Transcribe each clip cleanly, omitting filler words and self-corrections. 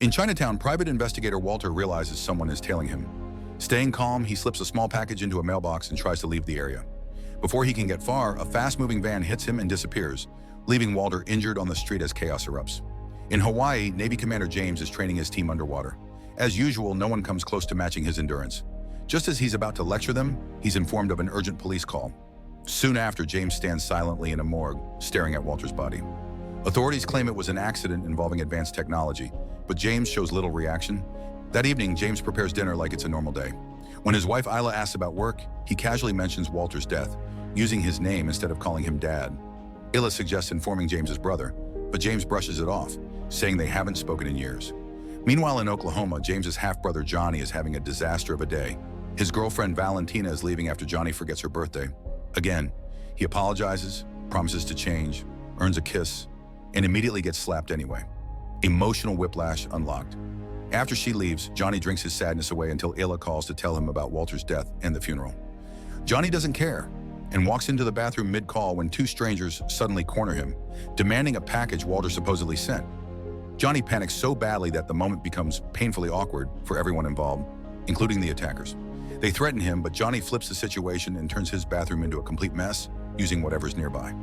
In Chinatown, private investigator Walter realizes someone is tailing him. Staying calm, he slips a small package into a mailbox and tries to leave the area. Before he can get far, a fast-moving van hits him and disappears, leaving Walter injured on the street as chaos erupts. In Hawaii, Navy Commander James is training his team underwater. As usual, no one comes close to matching his endurance. Just as he's about to lecture them, he's informed of an urgent police call. Soon after, James stands silently in a morgue, staring at Walter's body. Authorities claim it was an accident involving advanced technology, but James shows little reaction. That evening, James prepares dinner like it's a normal day. When his wife Isla asks about work, he casually mentions Walter's death, using his name instead of calling him Dad. Isla suggests informing James's brother, but James brushes it off, saying they haven't spoken in years. Meanwhile, in Oklahoma, James's half-brother Jonny is having a disaster of a day. His girlfriend Valentina is leaving after Jonny forgets her birthday. Again, he apologizes, promises to change, earns a kiss, and immediately gets slapped anyway. Emotional whiplash unlocked. After she leaves, Jonny drinks his sadness away until Isla calls to tell him about Walter's death and the funeral. Jonny doesn't care and walks into the bathroom mid-call when two strangers suddenly corner him, demanding a package Walter supposedly sent. Jonny panics so badly that the moment becomes painfully awkward for everyone involved, including the attackers. They threaten him, but Jonny flips the situation and turns his bathroom into a complete mess, using whatever's nearby.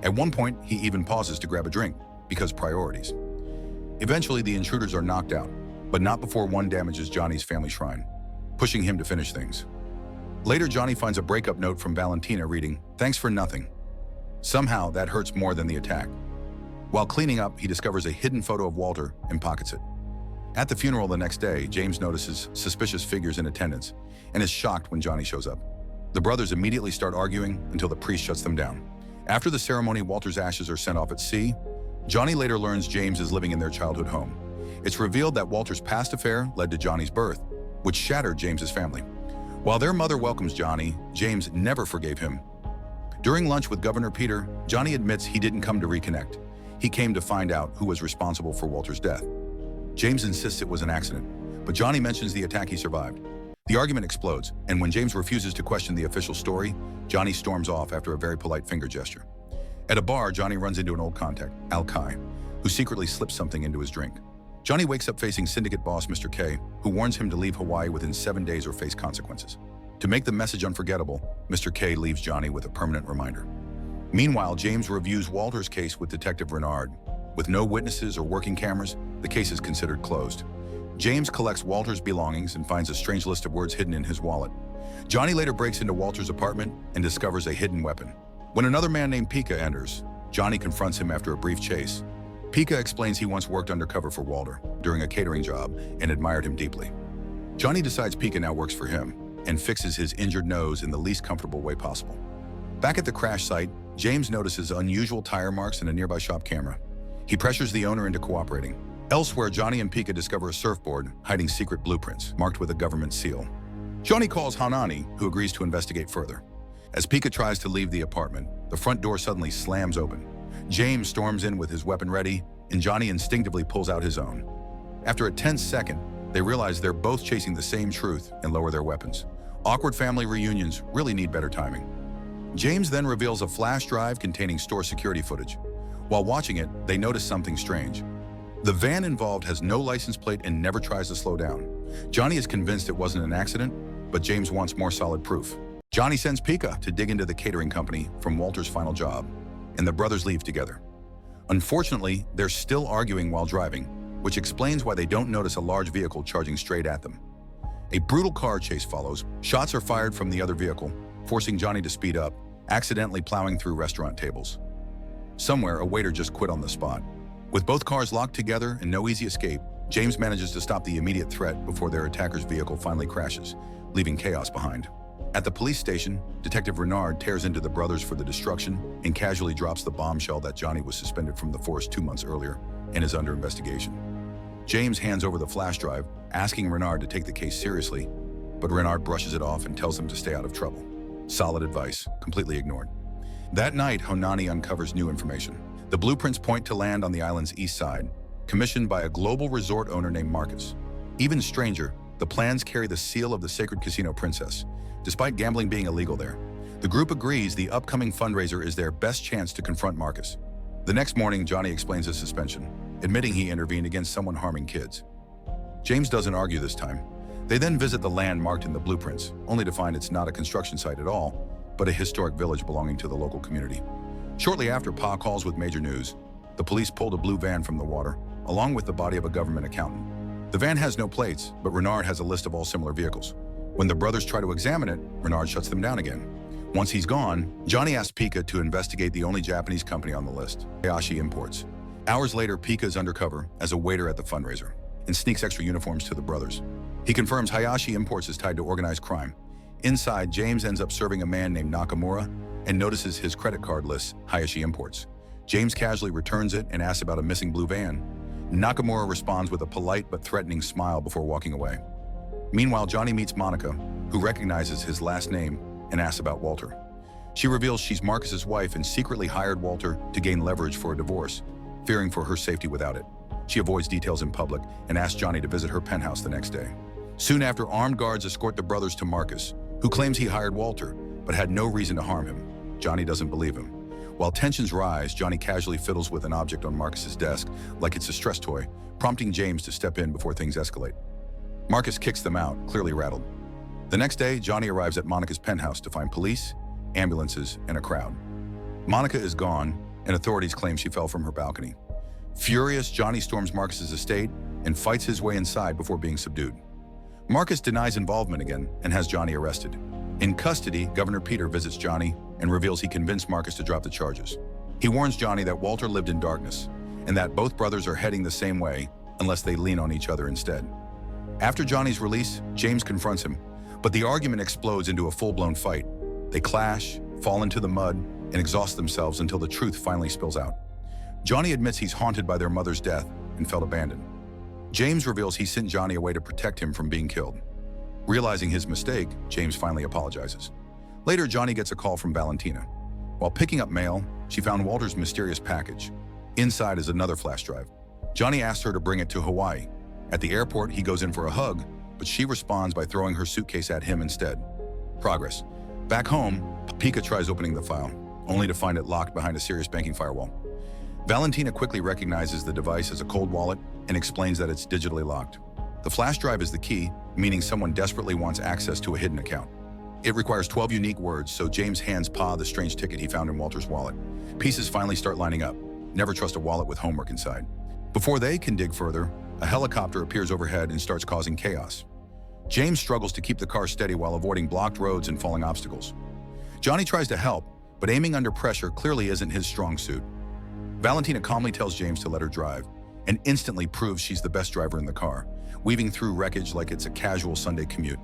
At one point, he even pauses to grab a drink, because priorities. Eventually, the intruders are knocked out, but not before one damages Jonny's family shrine, pushing him to finish things. Later, Jonny finds a breakup note from Valentina reading, "Thanks for nothing." Somehow, that hurts more than the attack. While cleaning up, he discovers a hidden photo of Walter and pockets it. At the funeral the next day, James notices suspicious figures in attendance and is shocked when Jonny shows up. The brothers immediately start arguing until the priest shuts them down. After the ceremony, Walter's ashes are sent off at sea. Jonny later learns James is living in their childhood home. It's revealed that Walter's past affair led to Jonny's birth, which shattered James's family. While their mother welcomes Jonny, James never forgave him. During lunch with Governor Peter, Jonny admits he didn't come to reconnect. He came to find out who was responsible for Walter's death. James insists it was an accident, but Jonny mentions the attack he survived. The argument explodes, and when James refuses to question the official story, Jonny storms off after a very polite finger gesture. At a bar, Jonny runs into an old contact, Al Kai, who secretly slips something into his drink. Jonny wakes up facing syndicate boss Mr. K, who warns him to leave Hawaii within 7 days or face consequences. To make the message unforgettable, Mr. K leaves Jonny with a permanent reminder. Meanwhile, James reviews Walter's case with Detective Renard. With no witnesses or working cameras, the case is considered closed. James collects Walter's belongings and finds a strange list of words hidden in his wallet. Jonny later breaks into Walter's apartment and discovers a hidden weapon. When another man named Pika enters, Jonny confronts him after a brief chase. Pika explains he once worked undercover for Walter during a catering job and admired him deeply. Jonny decides Pika now works for him and fixes his injured nose in the least comfortable way possible. Back at the crash site, James notices unusual tire marks in a nearby shop camera. He pressures the owner into cooperating. Elsewhere, Jonny and Pika discover a surfboard hiding secret blueprints marked with a government seal. Jonny calls Hanani, who agrees to investigate further. As Pika tries to leave the apartment, the front door suddenly slams open. James storms in with his weapon ready, and Jonny instinctively pulls out his own. After a tense second, they realize they're both chasing the same truth and lower their weapons. Awkward family reunions really need better timing. James then reveals a flash drive containing store security footage. While watching it, they notice something strange. The van involved has no license plate and never tries to slow down. Jonny is convinced it wasn't an accident, but James wants more solid proof. Jonny sends Pika to dig into the catering company from Walter's final job, and the brothers leave together. Unfortunately, they're still arguing while driving, which explains why they don't notice a large vehicle charging straight at them. A brutal car chase follows. Shots are fired from the other vehicle, forcing Jonny to speed up, accidentally plowing through restaurant tables. Somewhere, a waiter just quit on the spot. With both cars locked together and no easy escape, James manages to stop the immediate threat before their attacker's vehicle finally crashes, leaving chaos behind. At the police station, Detective Renard tears into the brothers for the destruction and casually drops the bombshell that Jonny was suspended from the force 2 months earlier and is under investigation. James hands over the flash drive, asking Renard to take the case seriously, but Renard brushes it off and tells him to stay out of trouble. Solid advice, completely ignored. That night, Honani uncovers new information. The blueprints point to land on the island's east side, commissioned by a global resort owner named Marcus. Even stranger, the plans carry the seal of the Sacred Casino Princess, despite gambling being illegal there. The group agrees the upcoming fundraiser is their best chance to confront Marcus. The next morning, Jonny explains his suspension. admitting he intervened against someone harming kids. James doesn't argue this time. They then visit the land marked in the blueprints, only to find it's not a construction site at all, but a historic village belonging to the local community. Shortly after, Pa calls with major news. The police pulled a blue van from the water, along with the body of a government accountant. The van has no plates, but Renard has a list of all similar vehicles. When the brothers try to examine it, Renard shuts them down again. Once he's gone, Jonny asks Pika to investigate the only Japanese company on the list, Hayashi Imports. Hours later, Pika is undercover as a waiter at the fundraiser and sneaks extra uniforms to the brothers. He confirms Hayashi Imports is tied to organized crime. Inside, James ends up serving a man named Nakamura and notices his credit card lists Hayashi Imports. James casually returns it and asks about a missing blue van. Nakamura responds with a polite but threatening smile before walking away. Meanwhile, Jonny meets Monica, who recognizes his last name and asks about Walter. She reveals she's Marcus's wife and secretly hired Walter to gain leverage for a divorce, fearing for her safety without it. She avoids details in public and asks Jonny to visit her penthouse the next day. Soon after, armed guards escort the brothers to Marcus, who claims he hired Walter, but had no reason to harm him. Jonny doesn't believe him. While tensions rise, Jonny casually fiddles with an object on Marcus's desk, like it's a stress toy, prompting James to step in before things escalate. Marcus kicks them out, clearly rattled. The next day, Jonny arrives at Monica's penthouse to find police, ambulances, and a crowd. Monica is gone, and authorities claim she fell from her balcony. Furious, Jonny storms Marcus's estate and fights his way inside before being subdued. Marcus denies involvement again and has Jonny arrested. In custody, Governor Peter visits Jonny and reveals he convinced Marcus to drop the charges. He warns Jonny that Walter lived in darkness and that both brothers are heading the same way unless they lean on each other instead. After Jonny's release, James confronts him, but the argument explodes into a full-blown fight. They clash, fall into the mud, and exhaust themselves until the truth finally spills out. Jonny admits he's haunted by their mother's death and felt abandoned. James reveals he sent Jonny away to protect him from being killed. Realizing his mistake, James finally apologizes. Later, Jonny gets a call from Valentina. While picking up mail, she found Walter's mysterious package. Inside is another flash drive. Jonny asks her to bring it to Hawaii. At the airport, he goes in for a hug, but she responds by throwing her suitcase at him instead. Progress. Back home, Pika tries opening the file, only to find it locked behind a serious banking firewall. Valentina quickly recognizes the device as a cold wallet and explains that it's digitally locked. The flash drive is the key, meaning someone desperately wants access to a hidden account. It requires 12 unique words, so James hands Pa the strange ticket he found in Walter's wallet. Pieces finally start lining up. Never trust a wallet with homework inside. Before they can dig further, a helicopter appears overhead and starts causing chaos. James struggles to keep the car steady while avoiding blocked roads and falling obstacles. Jonny tries to help, but aiming under pressure clearly isn't his strong suit. Valentina calmly tells James to let her drive, and instantly proves she's the best driver in the car, weaving through wreckage like it's a casual Sunday commute.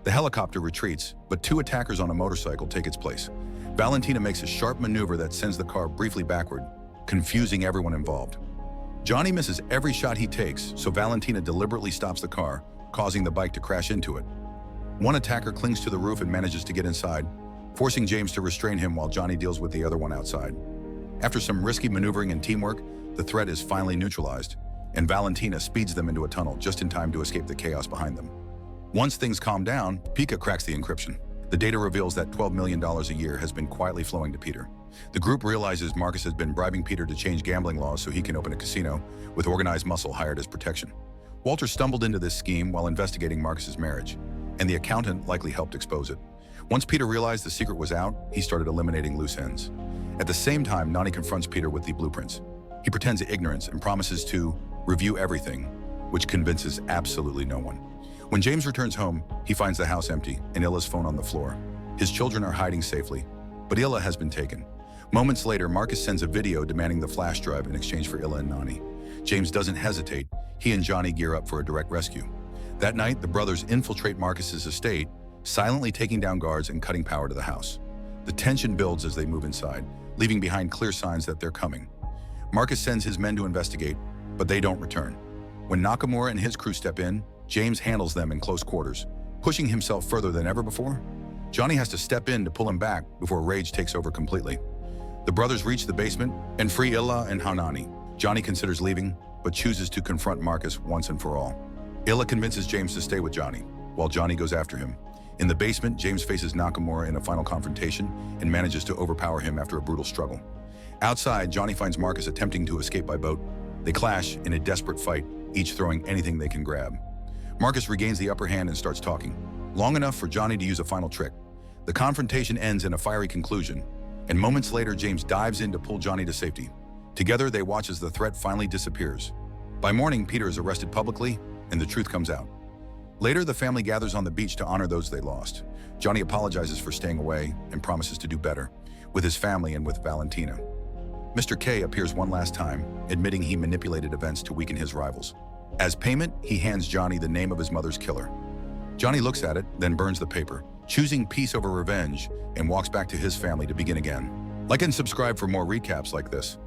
The helicopter retreats, but two attackers on a motorcycle take its place. Valentina makes a sharp maneuver that sends the car briefly backward, confusing everyone involved. Jonny misses every shot he takes, so Valentina deliberately stops the car, causing the bike to crash into it. One attacker clings to the roof and manages to get inside, forcing James to restrain him while Jonny deals with the other one outside. After some risky maneuvering and teamwork, the threat is finally neutralized, and Valentina speeds them into a tunnel just in time to escape the chaos behind them. Once things calm down, Pika cracks the encryption. The data reveals that $12 million a year has been quietly flowing to Peter. The group realizes Marcus has been bribing Peter to change gambling laws so he can open a casino, with organized muscle hired as protection. Walter stumbled into this scheme while investigating Marcus's marriage, and the accountant likely helped expose it. Once Peter realized the secret was out, he started eliminating loose ends. At the same time, Nani confronts Peter with the blueprints. He pretends ignorance and promises to review everything, which convinces absolutely no one. When James returns home, he finds the house empty and Illa's phone on the floor. His children are hiding safely, but Illa has been taken. Moments later, Marcus sends a video demanding the flash drive in exchange for Illa and Nani. James doesn't hesitate. He and Jonny gear up for a direct rescue. That night, the brothers infiltrate Marcus's estate, silently taking down guards and cutting power to the house. The tension builds as they move inside, leaving behind clear signs that they're coming. Marcus sends his men to investigate, but they don't return. When Nakamura and his crew step in, James handles them in close quarters, pushing himself further than ever before. Jonny has to step in to pull him back before rage takes over completely. The brothers reach the basement and free Illa and Haunani. Jonny considers leaving, but chooses to confront Marcus once and for all. Illa convinces James to stay with Jonny, while Jonny goes after him. In the basement, James faces Nakamura in a final confrontation and manages to overpower him after a brutal struggle. Outside, Jonny finds Marcus attempting to escape by boat, They clash in a desperate fight, each throwing anything they can grab. Marcus regains the upper hand and starts talking, long enough for Jonny to use a final trick. The confrontation ends in a fiery conclusion, and moments later James dives in to pull Jonny to safety. Together they watch as the threat finally disappears. By morning, Peter is arrested publicly, and the truth comes out. Later, the family gathers on the beach to honor those they lost. Jonny apologizes for staying away and promises to do better, with his family and with Valentina. Mr. K appears one last time, admitting he manipulated events to weaken his rivals. As payment, he hands Jonny the name of his mother's killer. Jonny looks at it, then burns the paper, choosing peace over revenge, and walks back to his family to begin again. Like and subscribe for more recaps like this.